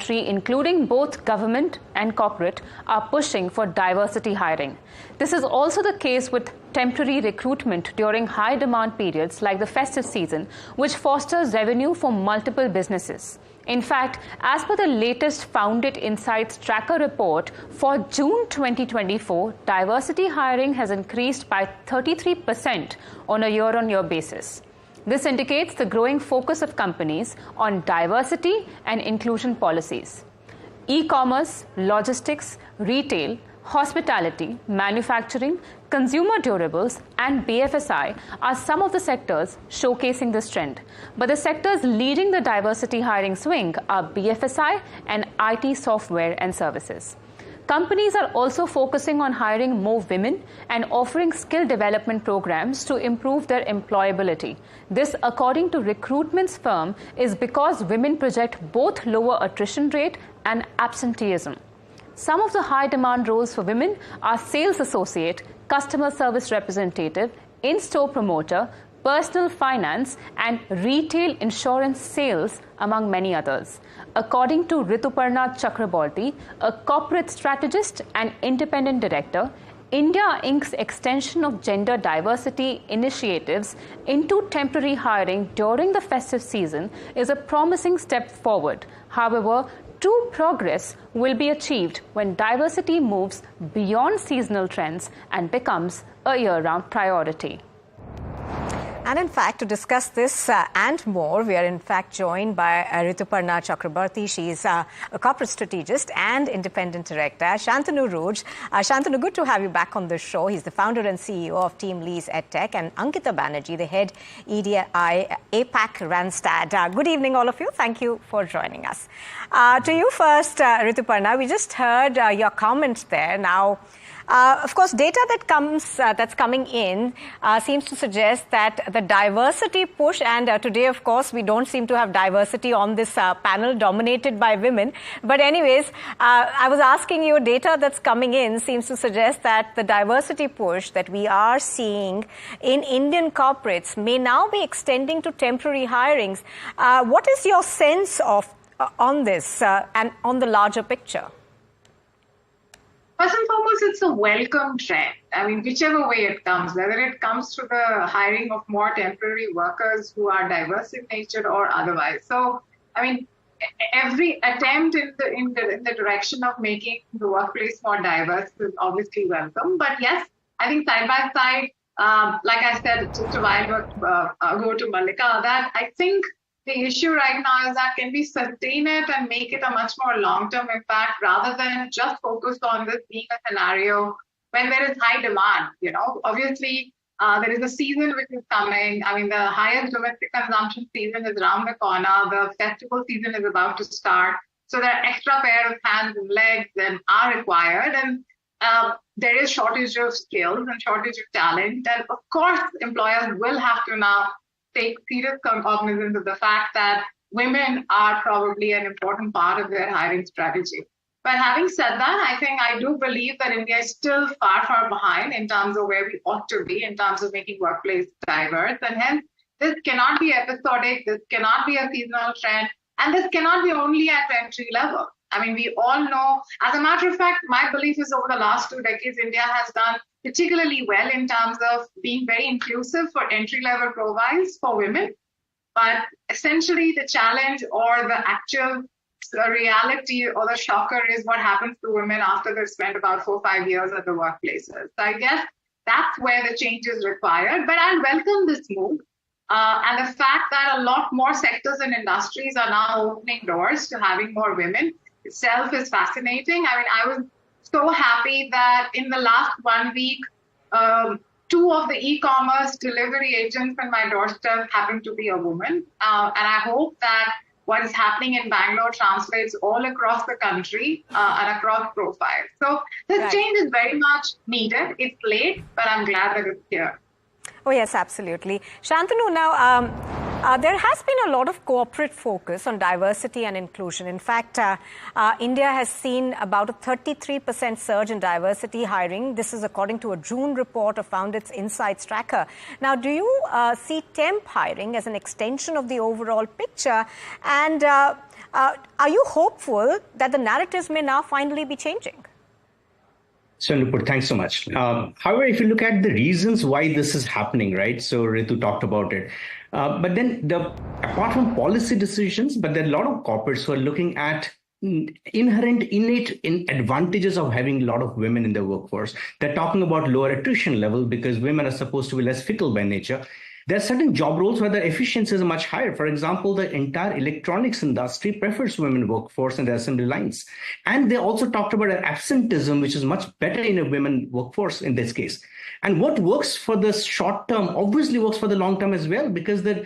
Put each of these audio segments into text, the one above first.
industry, including both government and corporate, are pushing for diversity hiring. This is also the case with temporary recruitment during high-demand periods like the festive season, which fosters revenue for multiple businesses. In fact, as per the latest Founded Insights Tracker report, for June 2024, diversity hiring has increased by 33% on a year-on-year basis. This indicates the growing focus of companies on diversity and inclusion policies. E-commerce, logistics, retail, hospitality, manufacturing, consumer durables, and BFSI are some of the sectors showcasing this trend. But the sectors leading the diversity hiring swing are BFSI and IT software and services. Companies are also focusing on hiring more women and offering skill development programs to improve their employability. This, according to recruitment's firm, is because women project both lower attrition rate and absenteeism. Some of the high-demand roles for women are sales associate, customer service representative, in-store promoter, personal finance, and retail insurance sales, among many others. According to Rituparna Chakraborty, a corporate strategist and independent director, India Inc.'s extension of gender diversity initiatives into temporary hiring during the festive season is a promising step forward. However, true progress will be achieved when diversity moves beyond seasonal trends and becomes a year-round priority. And in fact, to discuss this and more, we are in fact joined by Rituparna Chakraborty. She is a corporate strategist and independent director. Shantanu Rooj. Shantanu, good to have you back on the show. He's the founder and CEO of TeamLease Edtech, and Ankita Banerjee, the head EDI APAC Randstad. Good evening, all of you. Thank you for joining us. To you first, Rituparna, we just heard your comments there. Now, of course, data that's coming in seems to suggest that the diversity push, and today, of course, we don't seem to have diversity on this panel dominated by women. But anyways, I was asking you, data that's coming in seems to suggest that the diversity push that we are seeing in Indian corporates may now be extending to temporary hirings. What is your sense of on this and on the larger picture? First and foremost, it's a welcome trend. I mean, whichever way it comes, whether it comes to the hiring of more temporary workers who are diverse in nature or otherwise. So, I mean, every attempt in the direction of making the workplace more diverse is obviously welcome. But yes, I think side by side, like I said just a while ago to Mallika, that I think the issue right now is that can we sustain it and make it a much more long-term impact rather than just focus on this being a scenario when there is high demand. You know, obviously there is a season which is coming. I mean, the highest domestic consumption season is around the corner. The festival season is about to start. So there are extra pair of hands and legs that are required, and there is shortage of skills and shortage of talent. And of course, employers will have to now take serious cognizance of the fact that women are probably an important part of their hiring strategy. But having said that, I do believe that India is still far, far behind in terms of where we ought to be in terms of making workplace diverse. And hence, this cannot be episodic, this cannot be a seasonal trend, and this cannot be only at entry level. I mean, we all know, as a matter of fact, my belief is over the last 2 decades, India has done particularly well in terms of being very inclusive for entry-level profiles for women. But essentially, the challenge or the actual reality or the shocker is what happens to women after they've spent about 4 or 5 years at the workplaces. So I guess that's where the change is required. But I welcome this move. And the fact that a lot more sectors and industries are now opening doors to having more women itself is fascinating. I mean, I was so happy that in the last 1 week, 2 of the e-commerce delivery agents on my doorstep happened to be a woman. And I hope that what is happening in Bangalore translates all across the country and across profiles. So this change is very much needed. It's late, but I'm glad that it's here. Oh, yes, absolutely. Shantanu, now, there has been a lot of corporate focus on diversity and inclusion. In fact, India has seen about a 33% surge in diversity hiring. This is according to a June report of Founded Insights Tracker. Now, do you see temp hiring as an extension of the overall picture? And Are you hopeful that the narratives may now finally be changing? So, Nupur, thanks so much. However, if you look at the reasons why this is happening, right? So, Ritu talked about it. But then, apart from policy decisions, but there are a lot of corporates who are looking at innate advantages of having a lot of women in the workforce. They're talking about lower attrition level because women are supposed to be less fickle by nature. There are certain job roles where the efficiency is much higher. For example, the entire electronics industry prefers women workforce in the assembly lines. And they also talked about absenteeism, which is much better in a women workforce in this case. And what works for the short term obviously works for the long term as well, because the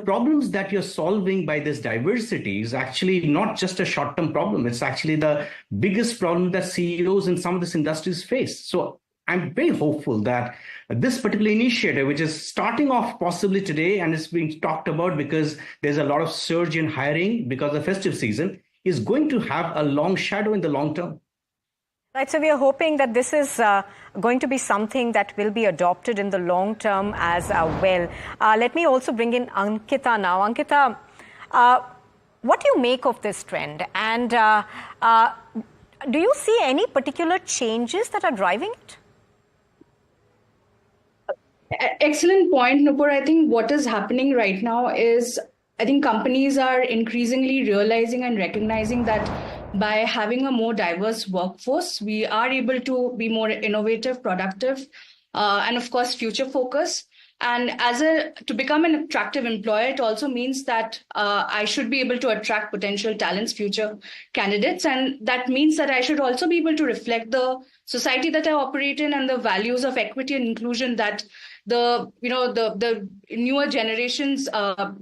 problems that you're solving by this diversity is actually not just a short-term problem. It's actually the biggest problem that CEOs in some of these industries face. So I'm very hopeful that this particular initiative, which is starting off possibly today and is being talked about because there's a lot of surge in hiring because of the festive season, is going to have a long shadow in the long term. Right, so we are hoping that this is going to be something that will be adopted in the long term as well. Let me also bring in Ankita now. Ankita, what do you make of this trend? And do you see any particular changes that are driving it? Excellent point, Nupur. I think what is happening right now is, I think companies are increasingly realizing and recognizing that by having a more diverse workforce, we are able to be more innovative, productive, and of course, future focused. And to become an attractive employer, it also means that I should be able to attract potential talents, future candidates. And that means that I should also be able to reflect the society that I operate in and the values of equity and inclusion that the newer generations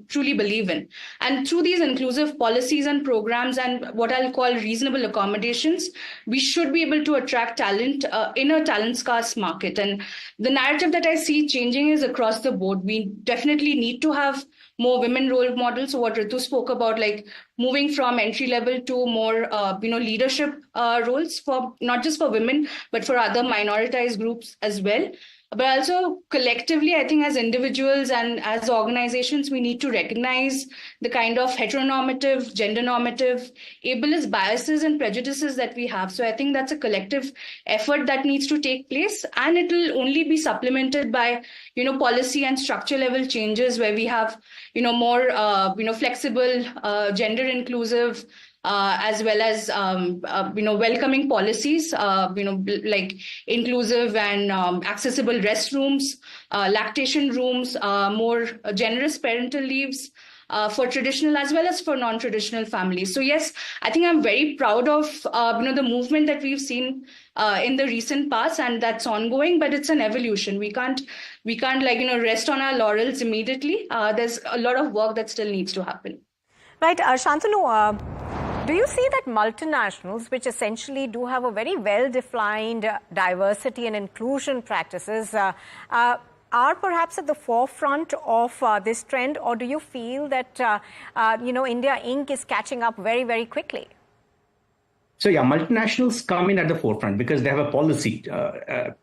truly believe in. And through these inclusive policies and programs and what I'll call reasonable accommodations, we should be able to attract talent in a talent scarce market. And the narrative that I see changing is across the board. We definitely need to have more women role models. So what Ritu spoke about, like moving from entry level to more leadership roles, for not just for women, but for other minoritized groups as well. But also collectively, I think as individuals and as organizations, we need to recognize the kind of heteronormative, gender normative, ableist biases and prejudices that we have. So I think that's a collective effort that needs to take place, and it will only be supplemented by, policy and structure level changes where we have, more, flexible, gender inclusive, as well as welcoming policies, like inclusive and accessible restrooms, lactation rooms, more generous parental leaves for traditional as well as for non-traditional families. So yes, I think I'm very proud of the movement that we've seen in the recent past, and that's ongoing. But it's an evolution. We can't rest on our laurels immediately. There's a lot of work that still needs to happen. Right, Shantanu. Do you see that multinationals, which essentially do have a very well-defined diversity and inclusion practices, are perhaps at the forefront of this trend, or do you feel that India Inc. is catching up very, very quickly? So yeah, multinationals come in at the forefront because they have a policy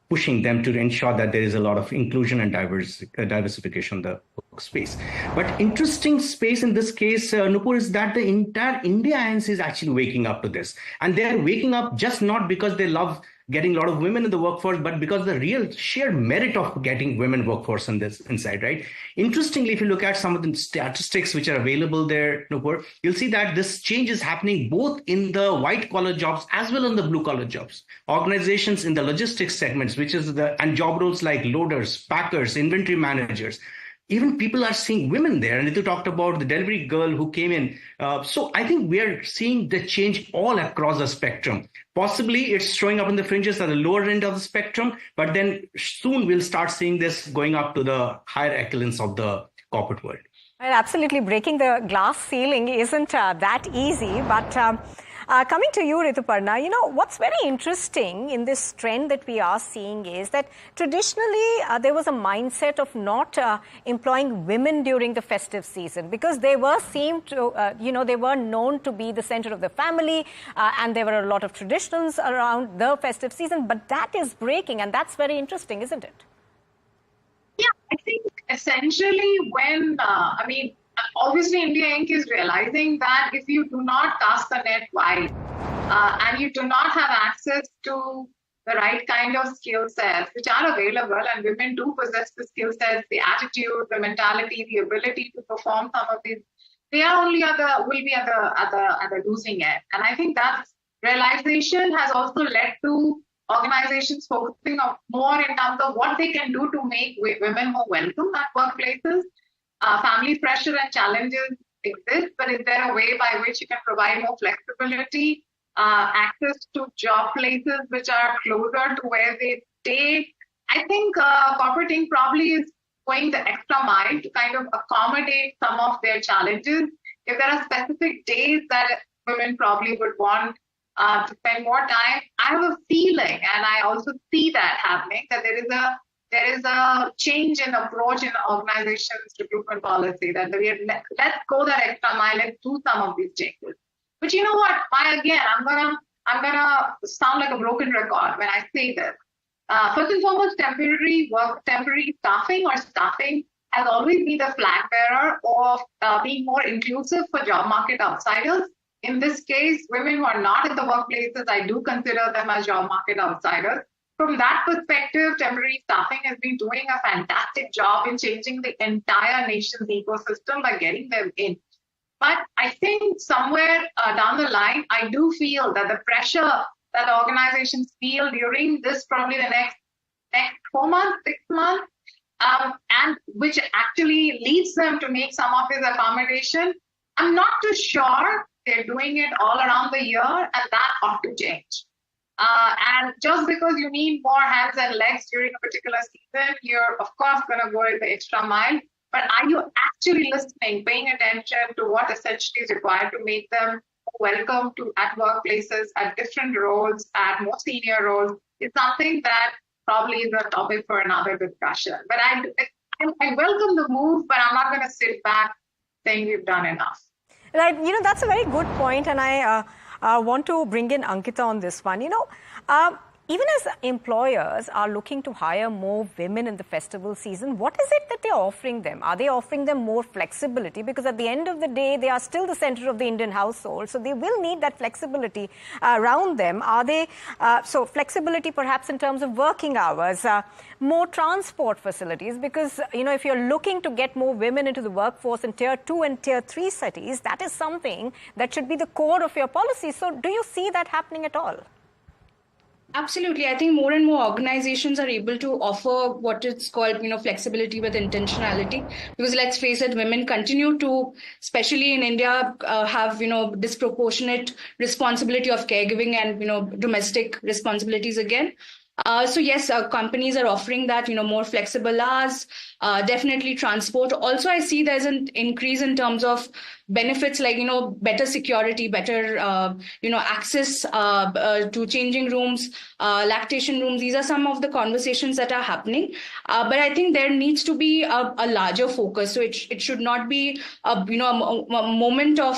pushing them to ensure that there is a lot of inclusion and diversification in the workspace. But interesting space in this case, Nupur, is that the entire India INC is actually waking up to this. And they're waking up just not because they love getting a lot of women in the workforce, but because the real sheer merit of getting women workforce in this inside, right? Interestingly, if you look at some of the statistics which are available there, Nupur, you'll see that this change is happening both in the white collar jobs as well as in the blue collar jobs. Organizations in the logistics segments, and job roles like loaders, packers, inventory managers, even people are seeing women there. And Ritu talked about the delivery girl who came in. So I think we are seeing the change all across the spectrum. Possibly it's showing up in the fringes at the lower end of the spectrum, but then soon we'll start seeing this going up to the higher echelons of the corporate world. Well, absolutely. Breaking the glass ceiling isn't that easy, but coming to you, Rituparna, what's very interesting in this trend that we are seeing is that traditionally there was a mindset of not employing women during the festive season because they were they were known to be the center of the family, and there were a lot of traditions around the festive season. But that is breaking, and that's very interesting, isn't it? Yeah, I think essentially when, obviously India Inc. is realizing that if you do not cast the net wide and you do not have access to the right kind of skill sets which are available, and women do possess the skill sets, the attitude, the mentality, the ability to perform some of these, they are only will be at the losing end. And I think that realization has also led to organizations focusing on more in terms of what they can do to make women more welcome at workplaces. Family pressure and challenges exist, but is there a way by which you can provide more flexibility, access to job places which are closer to where they stay? I think corporate Inc. probably is going the extra mile to kind of accommodate some of their challenges. If there are specific days that women probably would want to spend more time, I have a feeling, and I also see that happening, that there is a change in approach in the organization's recruitment policy, that let's go that extra mile and do some of these changes. But you know what? I'm gonna sound like a broken record when I say this. First and foremost, temporary staffing has always been the flag bearer of being more inclusive for job market outsiders. In this case, women who are not in the workplaces, I do consider them as job market outsiders. From that perspective, temporary staffing has been doing a fantastic job in changing the entire nation's ecosystem by getting them in. But I think somewhere down the line, I do feel that the pressure that organizations feel during this, probably the next 4 months, 6 months, and which actually leads them to make some of this accommodation, I'm not too sure they're doing it all around the year, and that ought to change. And just because you need more hands and legs during a particular season, you're of course going to go the extra mile. But are you actually listening, paying attention to what essentially is required to make them welcome at workplaces, at different roles, at more senior roles? Is something that probably is a topic for another discussion. But I welcome the move, but I'm not going to sit back saying we've done enough. Right, that's a very good point, and I want to bring in Ankita on this one. Even as employers are looking to hire more women in the festival season, what is it that they're offering them? Are they offering them more flexibility? Because at the end of the day, they are still the center of the Indian household, so they will need that flexibility around them. Are they, so flexibility perhaps in terms of working hours, more transport facilities? Because, if you're looking to get more women into the workforce in Tier 2 and Tier 3 cities, that is something that should be the core of your policy. So do you see that happening at all? Absolutely. I think more and more organizations are able to offer what is called, flexibility with intentionality. Because let's face it, women continue to, especially in India, have, disproportionate responsibility of caregiving and, domestic responsibilities again. So yes, companies are offering that, more flexible hours, definitely transport. Also, I see there's an increase in terms of benefits like, better security, better, access to changing rooms, lactation rooms. These are some of the conversations that are happening. But I think there needs to be a larger focus. So it should not be, a moment of,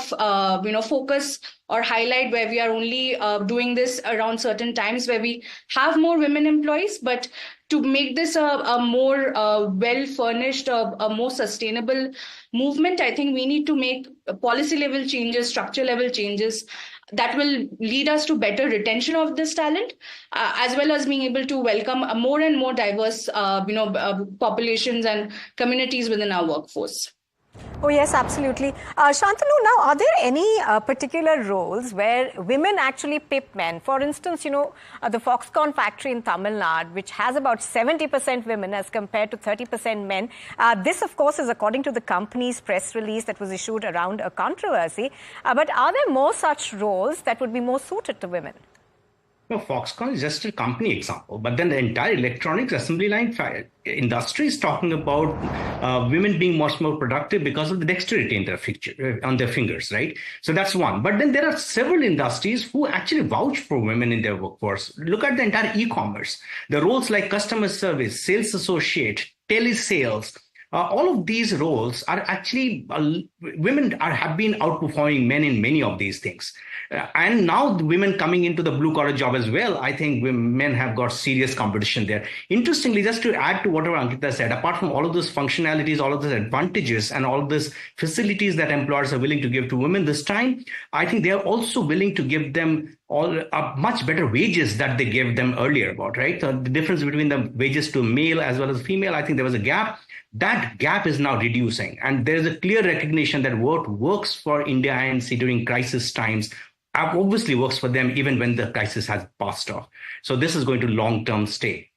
focus or highlight where we are only doing this around certain times where we have more women employees, but to make this a more well-furnished, a more sustainable movement, I think we need to make policy-level changes, structure-level changes that will lead us to better retention of this talent, as well as being able to welcome more and more diverse, populations and communities within our workforce. Oh, yes, absolutely. Shantanu, now, are there any particular roles where women actually pip men? For instance, the Foxconn factory in Tamil Nadu, which has about 70% women as compared to 30% men. This, of course, is according to the company's press release that was issued around a controversy. But are there more such roles that would be more suited to women? No, Foxconn is just a company example, but then the entire electronics assembly line industry is talking about women being much more productive because of the dexterity in on their fingers, right? So that's one. But then there are several industries who actually vouch for women in their workforce. Look at the entire e-commerce. The roles like customer service, sales associate, telesales, all of these roles are actually, women have been outperforming men in many of these things. And now the women coming into the blue collar job as well, I think men have got serious competition there. Interestingly, just to add to whatever Ankita said, apart from all of those functionalities, all of those advantages and all of those facilities that employers are willing to give to women this time, I think they are also willing to give them all much better wages that they gave them earlier about, right? So the difference between the wages to male as well as female, I think there was a gap. That gap is now reducing. And there is a clear recognition that what works for India INC during crisis times obviously works for them even when the crisis has passed off. So this is going to long-term stay.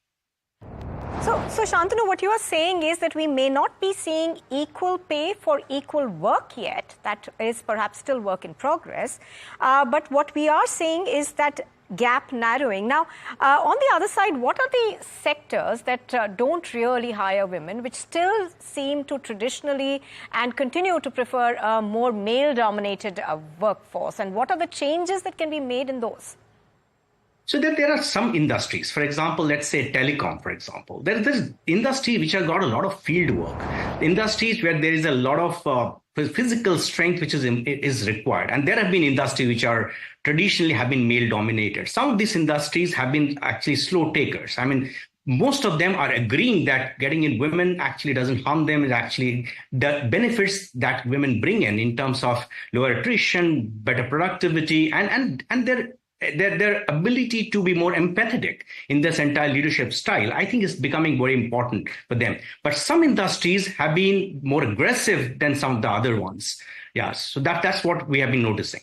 So Shantanu, what you are saying is that we may not be seeing equal pay for equal work yet. That is perhaps still work in progress. But what we are seeing is that gap narrowing. Now, on the other side, what are the sectors that don't really hire women, which still seem to traditionally and continue to prefer a more male-dominated workforce? And what are the changes that can be made in those? So that there are some industries, for example, let's say telecom, for example. There is this industry which has got a lot of field work, industries where there is a lot of physical strength which is required. And there have been industries which are traditionally have been male dominated. Some of these industries have been actually slow takers. I mean, most of them are agreeing that getting in women actually doesn't harm them. It actually the benefits that women bring in terms of lower attrition, better productivity, and their ability to be more empathetic in this entire leadership style, I think is becoming very important for them. But some industries have been more aggressive than some of the other ones. Yeah, so that's what we have been noticing.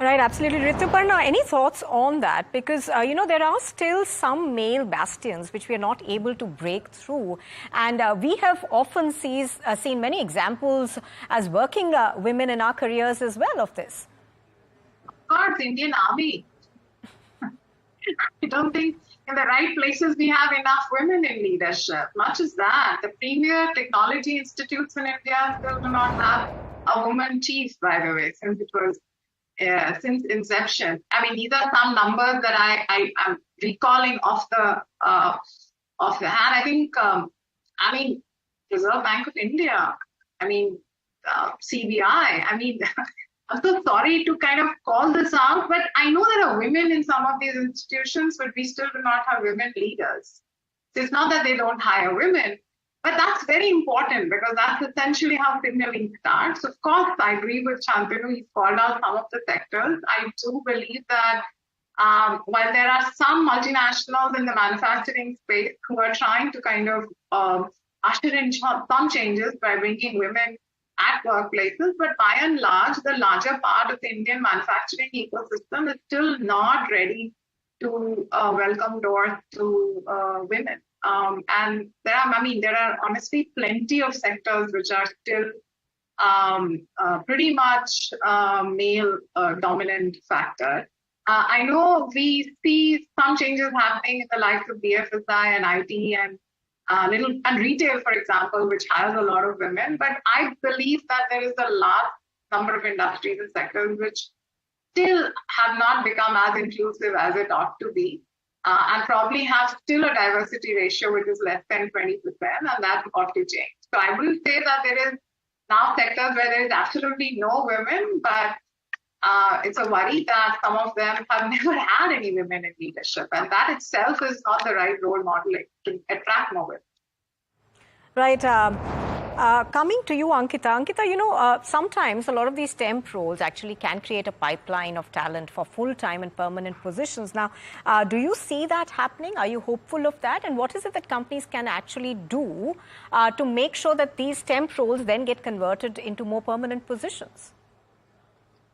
Right, absolutely. Rituparna, any thoughts on that? Because, there are still some male bastions which we are not able to break through. And we have often seen many examples as working women in our careers as well of this. Of course, Indian Army. I don't think in the right places we have enough women in leadership. Much as that, the premier technology institutes in India still do not have a woman chief, by the way, since it was since inception. I mean, these are some numbers that I'm recalling off the hand. I think, Reserve Bank of India, CBI, I'm so sorry to kind of call this out, but I know there are women in some of these institutions, but we still do not have women leaders. So it's not that they don't hire women, but that's very important because that's essentially how signaling starts. Of course, I agree with Shantanu. He's called out some of the sectors. I do believe that while there are some multinationals in the manufacturing space who are trying to kind of usher in some changes by bringing women at workplaces, but by and large, the larger part of the Indian manufacturing ecosystem is still not ready to welcome doors to women. And there are honestly plenty of sectors which are still pretty much male dominant factor. I know we see some changes happening in the likes of BFSI and IT and retail, for example, which has a lot of women. But I believe that there is a large number of industries and sectors which still have not become as inclusive as it ought to be, and probably have still a diversity ratio which is less than 20%, and that ought to change. So I wouldn't say that there is now sectors where there is absolutely no women, but it's a worry that some of them have never had any women in leadership, and that itself is not the right role model to attract more women. Right. Coming to you, Ankita. Ankita, sometimes a lot of these temp roles actually can create a pipeline of talent for full-time and permanent positions. Now, do you see that happening? Are you hopeful of that? And what is it that companies can actually do to make sure that these temp roles then get converted into more permanent positions?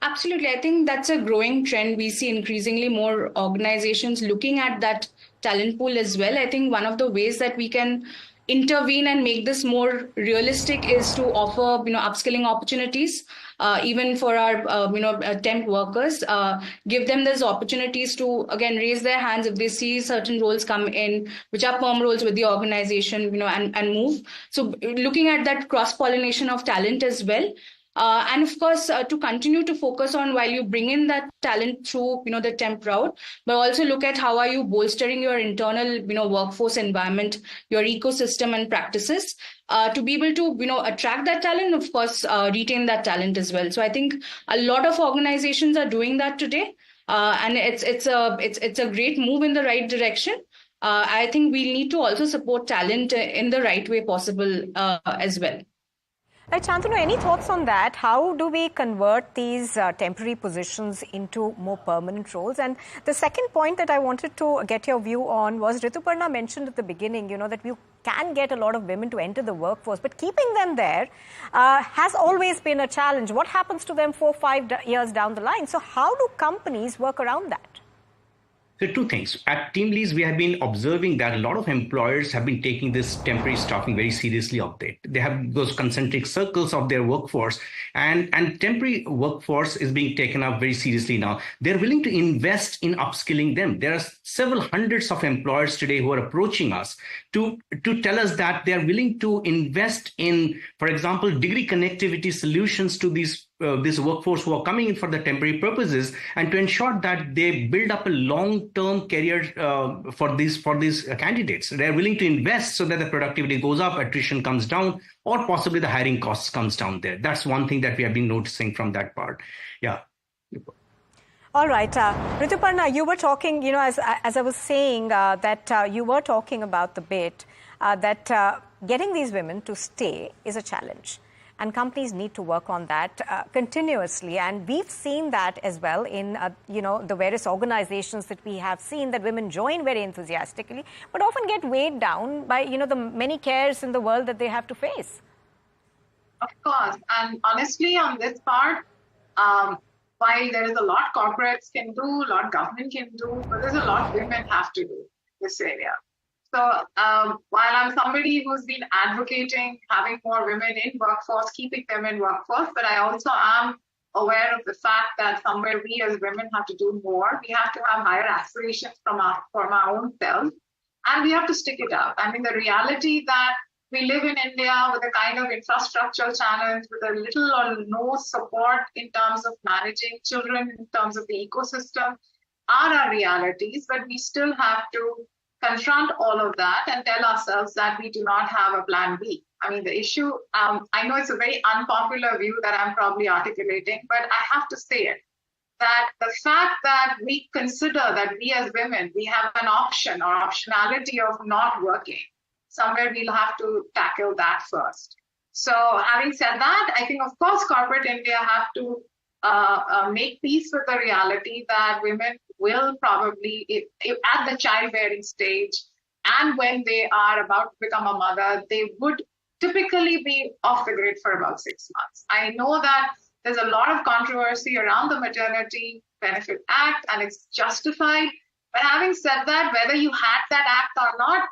Absolutely. I think that's a growing trend. We see increasingly more organizations looking at that talent pool as well. I think one of the ways that we can intervene and make this more realistic is to offer, upskilling opportunities, even for our, temp workers, give them those opportunities to, again, raise their hands if they see certain roles come in, which are perm roles with the organization, and move. So looking at that cross-pollination of talent as well. And of course, to continue to focus on while you bring in that talent through, the temp route, but also look at how are you bolstering your internal, workforce environment, your ecosystem and practices to be able to, attract that talent, of course, retain that talent as well. So I think a lot of organizations are doing that today, and it's a great move in the right direction. I think we need to also support talent in the right way possible as well. Right, Shantanu, any thoughts on that? How do we convert these temporary positions into more permanent roles? And the second point that I wanted to get your view on was Rituparna mentioned at the beginning, that you can get a lot of women to enter the workforce, but keeping them there has always been a challenge. What happens to them 4-5 years down the line? So how do companies work around that? So two things. At TeamLease, we have been observing that a lot of employers have been taking this temporary staffing very seriously of late. They have those concentric circles of their workforce, and temporary workforce is being taken up very seriously now. They're willing to invest in upskilling them. There are several hundreds of employers today who are approaching us to tell us that they're willing to invest in, for example, degree connectivity solutions to this workforce who are coming in for the temporary purposes, and to ensure that they build up a long-term career for these candidates. They're willing to invest so that the productivity goes up, attrition comes down, or possibly the hiring costs comes down there. That's one thing that we have been noticing from that part. Yeah. All right. Rituparna, you were talking, as I was saying, that you were talking about the bit that getting these women to stay is a challenge. And companies need to work on that continuously. And we've seen that as well in, the various organizations that we have seen that women join very enthusiastically, but often get weighed down by, the many cares in the world that they have to face. Of course. And honestly, on this part, while there is a lot corporates can do, a lot government can do, but there's a lot women have to do this area. So while I'm somebody who's been advocating having more women in workforce, keeping them in workforce, but I also am aware of the fact that somewhere we as women have to do more. We have to have higher aspirations from our own selves, and we have to stick it out. I mean, the reality that we live in India with a kind of infrastructural challenge, with a little or no support in terms of managing children, in terms of the ecosystem, are our realities, but we still have to confront all of that and tell ourselves that we do not have a plan B. I mean, the issue, I know it's a very unpopular view that I'm probably articulating, but I have to say it, that the fact that we consider that we as women, we have an option or optionality of not working, somewhere we'll have to tackle that first. So having said that, I think, of course, corporate India have to make peace with the reality that women will probably, if at the childbearing stage and when they are about to become a mother, they would typically be off the grid for about 6 months. I know that there's a lot of controversy around the Maternity Benefit Act, and it's justified. But having said that, whether you had that act or not,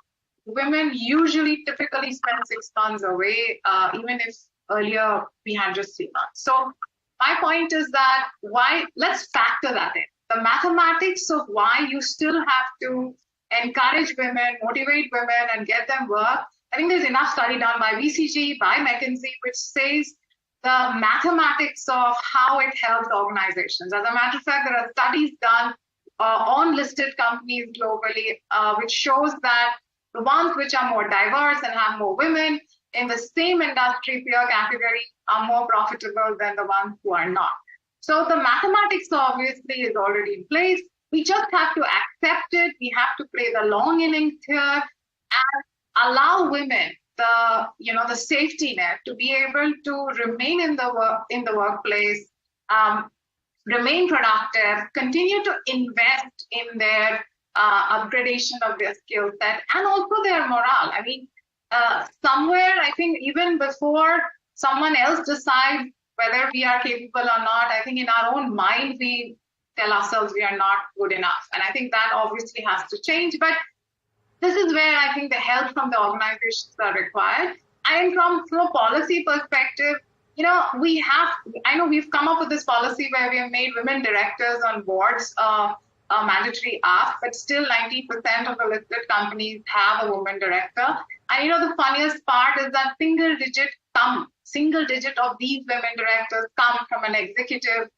women usually typically spend 6 months away, even if earlier we had just 3 months. So my point is that let's factor that in. The mathematics of why you still have to encourage women, motivate women, and get them work. I think there's enough study done by BCG, by McKinsey, which says the mathematics of how it helps organizations. As a matter of fact, there are studies done on listed companies globally, which shows that the ones which are more diverse and have more women in the same industry peer category are more profitable than the ones who are not. So the mathematics obviously is already in place. We just have to accept it. We have to play the long innings here and allow women the safety net to be able to remain in the workplace, remain productive, continue to invest in their upgradation of their skill set and also their morale. I mean, somewhere I think even before someone else decides whether we are capable or not, I think in our own mind, we tell ourselves we are not good enough. And I think that obviously has to change. But this is where I think the help from the organizations are required. And from a policy perspective, I know we've come up with this policy where we have made women directors on boards a mandatory ask, but still 90% of the listed companies have a woman director. And the funniest part is that single-digit single digit of these women directors come from an executive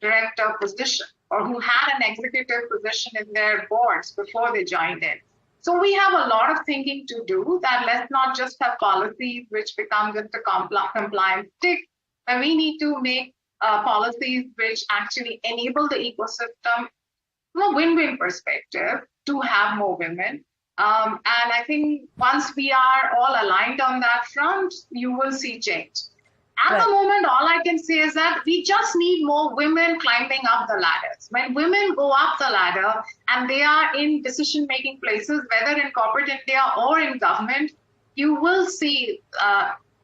director position or who had an executive position in their boards before they joined in. So we have a lot of thinking to do, that let's not just have policies which become just a compliance stick, but we need to make policies which actually enable the ecosystem from a win-win perspective to have more women. And I think once we are all aligned on that front, you will see change. At the moment, all I can say is that we just need more women climbing up the ladders. When women go up the ladder and they are in decision-making places, whether in corporate India or in government, you will see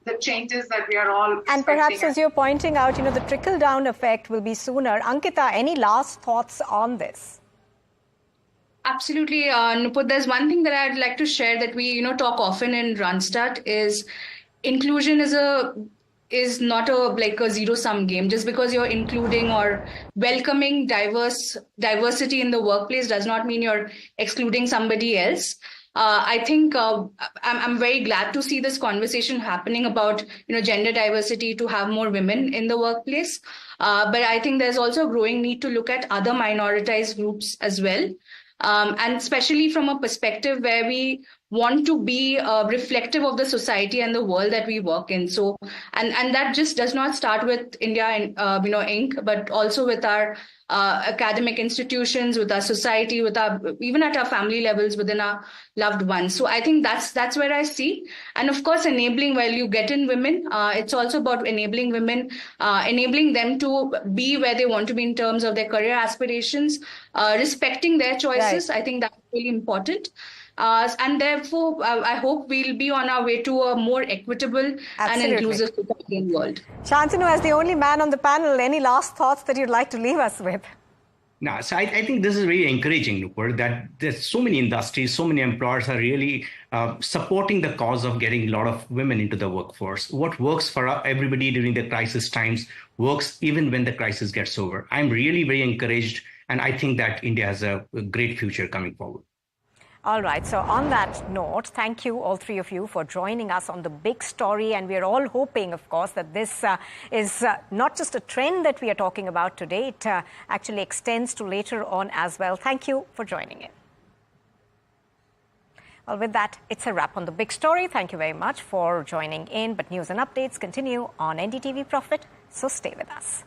the changes that we are all expecting. And perhaps as you're pointing out, the trickle-down effect will be sooner. Ankita, any last thoughts on this? Absolutely, Nupur. There's one thing that I'd like to share that we, talk often in Randstad is inclusion is not a zero-sum game. Just because you're including or welcoming diversity in the workplace does not mean you're excluding somebody else. I think I'm very glad to see this conversation happening about gender diversity, to have more women in the workplace. But I think there's also a growing need to look at other minoritized groups as well. And especially from a perspective where we want to be reflective of the society and the world that we work in. So, and that just does not start with India and Inc., but also with our academic institutions, with our society, with our even at our family levels within our loved ones. So I think that's where I see. And of course, enabling, while you get in women, it's also about enabling women, enabling them to be where they want to be in terms of their career aspirations, respecting their choices. Right. I think that's really important. And therefore, I hope we'll be on our way to a more equitable and inclusive world. Shantanu, as the only man on the panel, any last thoughts that you'd like to leave us with? No, so I think this is really encouraging, Nupur, that there's so many industries, so many employers are really supporting the cause of getting a lot of women into the workforce. What works for everybody during the crisis times works even when the crisis gets over. I'm really very encouraged, and I think that India has a great future coming forward. All right. So on that note, thank you, all three of you, for joining us on The Big Story. And we're all hoping, of course, that this is not just a trend that we are talking about today. It actually extends to later on as well. Thank you for joining in. Well, with that, it's a wrap on The Big Story. Thank you very much for joining in. But news and updates continue on NDTV Profit. So stay with us.